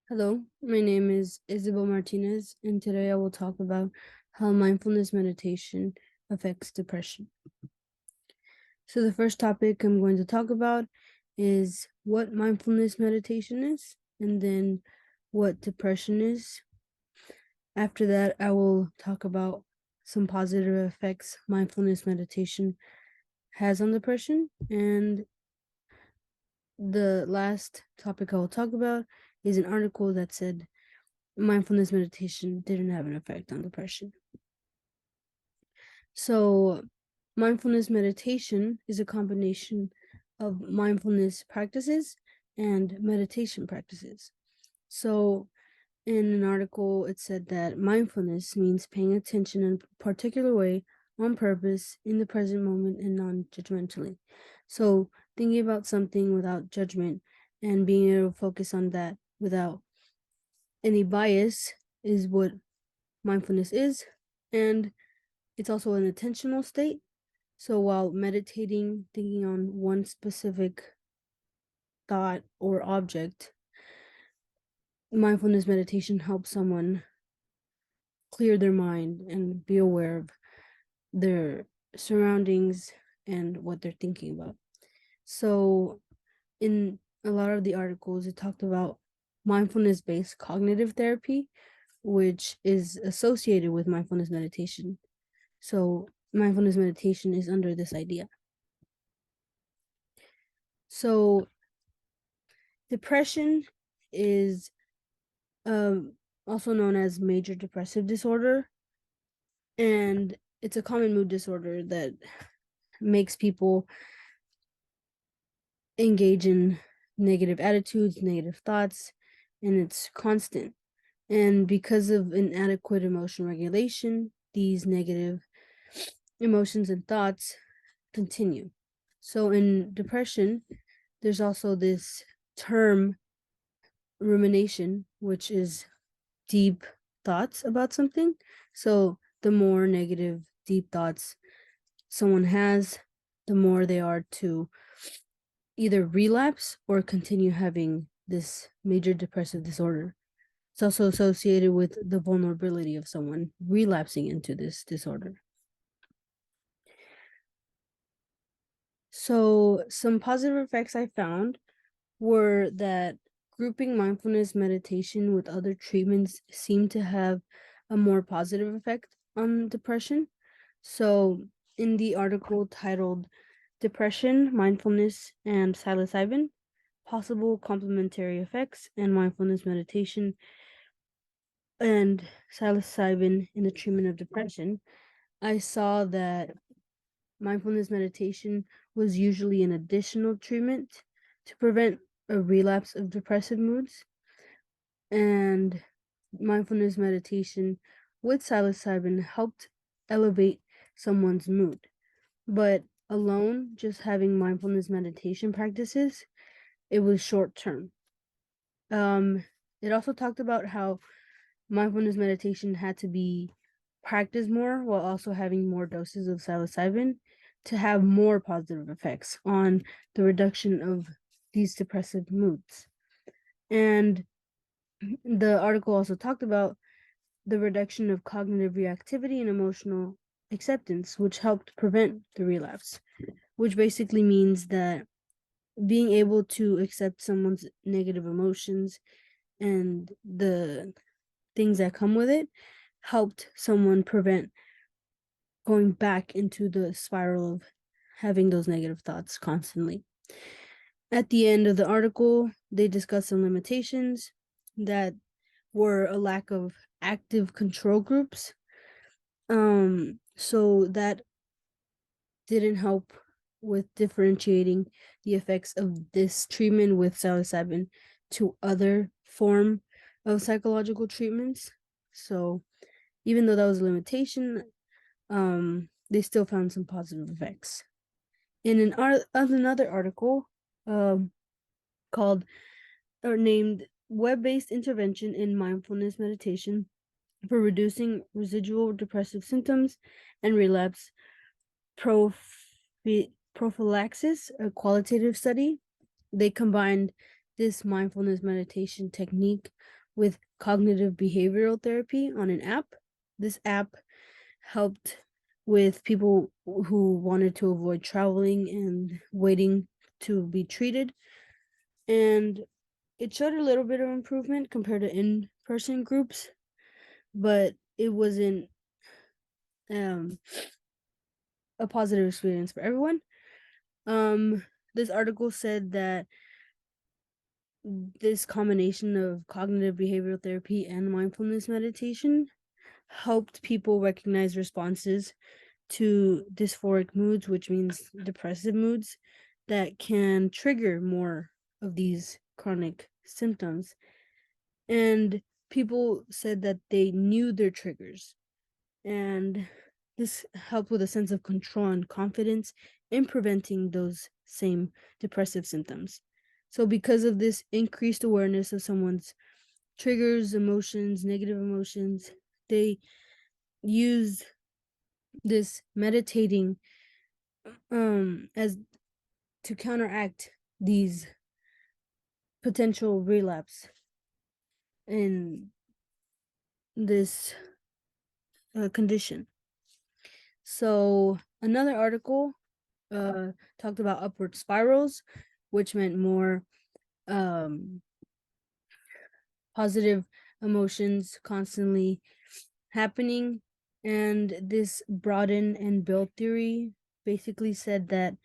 Hello, my name is Isabel Martinez, and today I will talk about how mindfulness meditation affects depression. So, the first topic I'm going to talk about is what mindfulness meditation is, and then what depression is. After that, I will talk about some positive effects mindfulness meditation has on depression, and the last topic I will talk about is an article that said mindfulness meditation didn't have an effect on depression. So, mindfulness meditation is a combination of mindfulness practices and meditation practices. So, in an article, it said that mindfulness means paying attention in a particular way on purpose in the present moment and non judgmentally. So, thinking about something without judgment and being able to focus on that without any bias is what mindfulness is. And it's also an attentional state. So while meditating, thinking on one specific thought or object, mindfulness meditation helps someone clear their mind and be aware of their surroundings and what they're thinking about. So in a lot of the articles, it talked about mindfulness-based cognitive therapy, which is associated with mindfulness meditation. So mindfulness meditation is under this idea. So depression is also known as major depressive disorder, and it's a common mood disorder that makes people engage in negative attitudes, negative thoughts, and it's constant. And because of inadequate emotion regulation, these negative emotions and thoughts continue. So in depression, there's also this term rumination, which is deep thoughts about something. So the more negative, deep thoughts someone has, the more they are to either relapse or continue having this major depressive disorder. It's also associated with the vulnerability of someone relapsing into this disorder. So, some positive effects I found were that grouping mindfulness meditation with other treatments seemed to have a more positive effect on depression. So, in the article titled Depression, Mindfulness, and Psilocybin Possible Complementary Effects and Mindfulness Meditation and Psilocybin in the Treatment of Depression, I saw that mindfulness meditation was usually an additional treatment to prevent a relapse of depressive moods, and mindfulness meditation with psilocybin helped elevate someone's mood. But alone, just having mindfulness meditation practices, it was short term. It also talked about how mindfulness meditation had to be practiced more while also having more doses of psilocybin to have more positive effects on the reduction of these depressive moods. And the article also talked about the reduction of cognitive reactivity and emotional acceptance, which helped prevent the relapse, which basically means that being able to accept someone's negative emotions and the things that come with it helped someone prevent going back into the spiral of having those negative thoughts constantly. At the end of the article, they discuss some limitations that were a lack of active control groups. So that didn't help with differentiating the effects of this treatment with psilocybin to other form of psychological treatments. So even though that was a limitation, they still found some positive effects. In another article, called or named Web-Based Intervention in Mindfulness Meditation for Reducing Residual Depressive Symptoms and Relapse Prophylaxis, a qualitative study, they combined this mindfulness meditation technique with cognitive behavioral therapy on an app. This app helped with people who wanted to avoid traveling and waiting to be treated. And it showed a little bit of improvement compared to in-person groups, but it wasn't a positive experience for everyone. This article said that this combination of cognitive behavioral therapy and mindfulness meditation helped people recognize responses to dysphoric moods, which means depressive moods, that can trigger more of these chronic symptoms. And people said that they knew their triggers, and this helped with a sense of control and confidence in preventing those same depressive symptoms. So, because of this increased awareness of someone's triggers, emotions, negative emotions, they use this meditating as to counteract these potential relapse in this condition. So another article talked about upward spirals, which meant more positive emotions constantly happening. And this broaden and build theory basically said that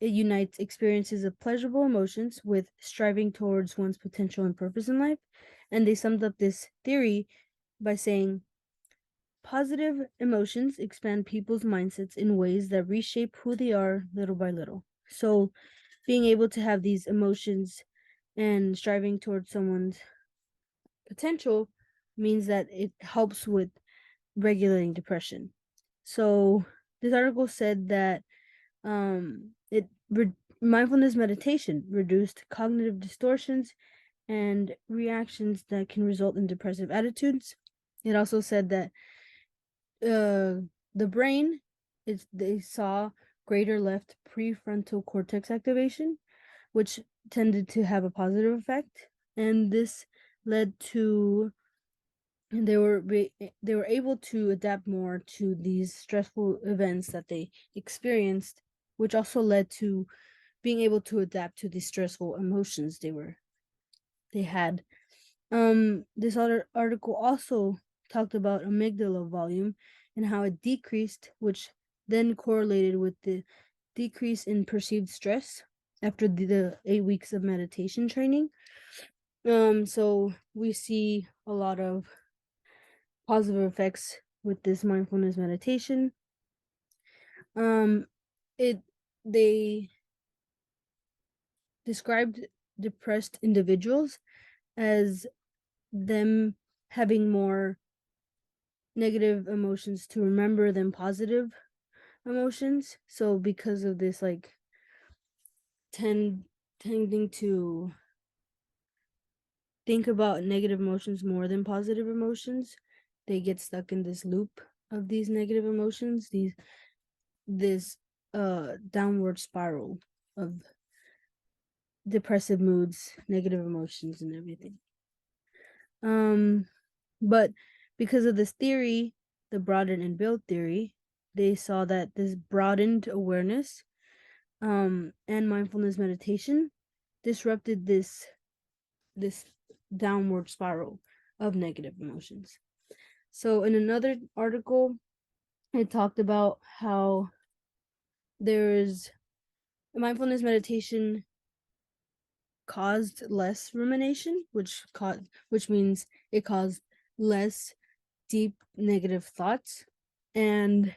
it unites experiences of pleasurable emotions with striving towards one's potential and purpose in life. And they summed up this theory by saying positive emotions expand people's mindsets in ways that reshape who they are little by little. So, being able to have these emotions and striving towards someone's potential means that it helps with regulating depression. So, this article said that mindfulness meditation reduced cognitive distortions and reactions that can result in depressive attitudes. It also said that the brain they saw greater left prefrontal cortex activation, which tended to have a positive effect, and this led to they were able to adapt more to these stressful events that they experienced, which also led to being able to adapt to the stressful emotions they had. This other article also talked about amygdala volume and how it decreased, which then correlated with the decrease in perceived stress after the 8 weeks of meditation training. So we see a lot of positive effects with this mindfulness meditation. It they described depressed individuals as them having more negative emotions to remember than positive emotions. So because of this, like tending to think about negative emotions more than positive emotions, they get stuck in this loop of these negative emotions, this downward spiral of depressive moods, negative emotions, and everything. But because of this theory, the broaden and build theory, they saw that this broadened awareness and mindfulness meditation disrupted this downward spiral of negative emotions. So in another article, it talked about how there's mindfulness meditation caused less rumination, which means it caused less deep negative thoughts, and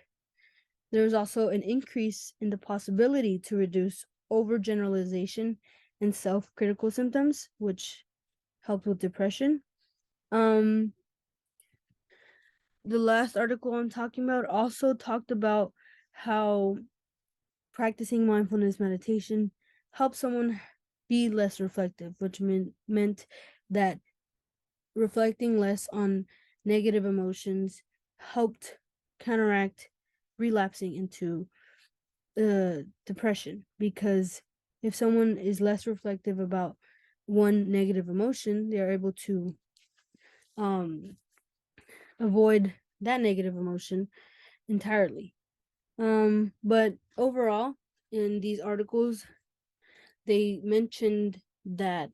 there was also an increase in the possibility to reduce overgeneralization and self-critical symptoms, which helped with depression. The last article I'm talking about also talked about how practicing mindfulness meditation helps someone be less reflective, which meant that reflecting less on negative emotions helped counteract relapsing into depression, because if someone is less reflective about one negative emotion, they are able to avoid that negative emotion entirely. But overall, in these articles, they mentioned that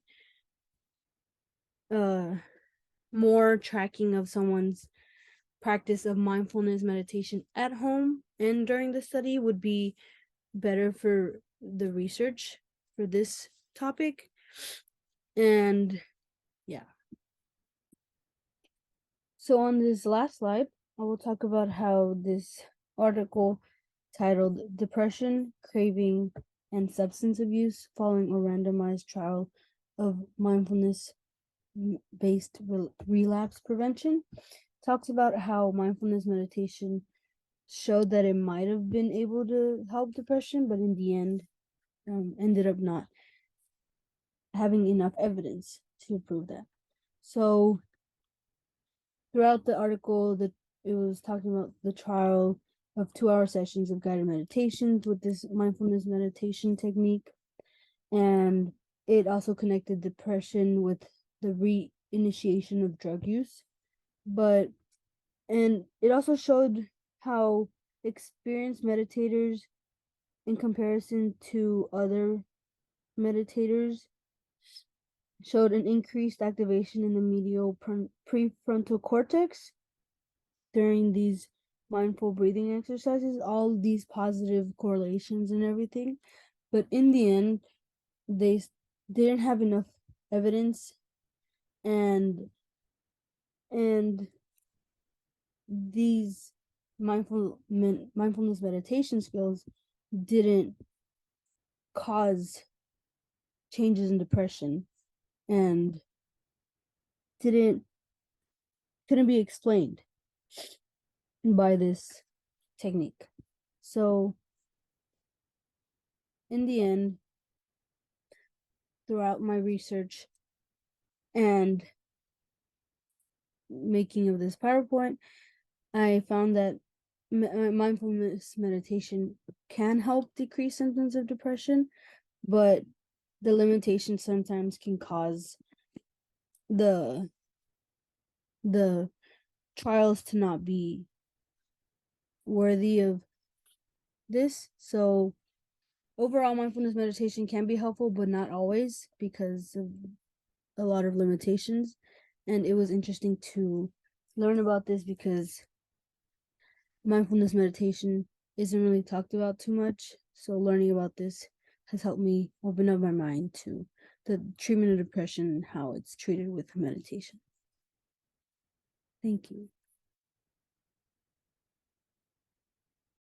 more tracking of someone's practice of mindfulness meditation at home and during the study would be better for the research for this topic. And yeah. So on this last slide, I will talk about how this article titled Depression, Craving, and Substance Abuse Following a Randomized Trial of Mindfulness Based Relapse Prevention talks about how mindfulness meditation showed that it might have been able to help depression, but in the end, ended up not having enough evidence to prove that. So throughout the article, that it was talking about the trial of 2-hour sessions of guided meditations with this mindfulness meditation technique, and it also connected depression with the reinitiation of drug use. And it also showed how experienced meditators, in comparison to other meditators, showed an increased activation in the medial prefrontal cortex during these mindful breathing exercises, all these positive correlations and everything. But in the end, they didn't have enough evidence, and these mindfulness meditation skills didn't cause changes in depression and couldn't be explained by this technique. So in the end, throughout my research and making of this PowerPoint, I found that mindfulness meditation can help decrease symptoms of depression, but the limitations sometimes can cause the trials to not be worthy of this. So overall, mindfulness meditation can be helpful, but not always because of a lot of limitations. And it was interesting to learn about this because mindfulness meditation isn't really talked about too much. So learning about this has helped me open up my mind to the treatment of depression and how it's treated with meditation. Thank you.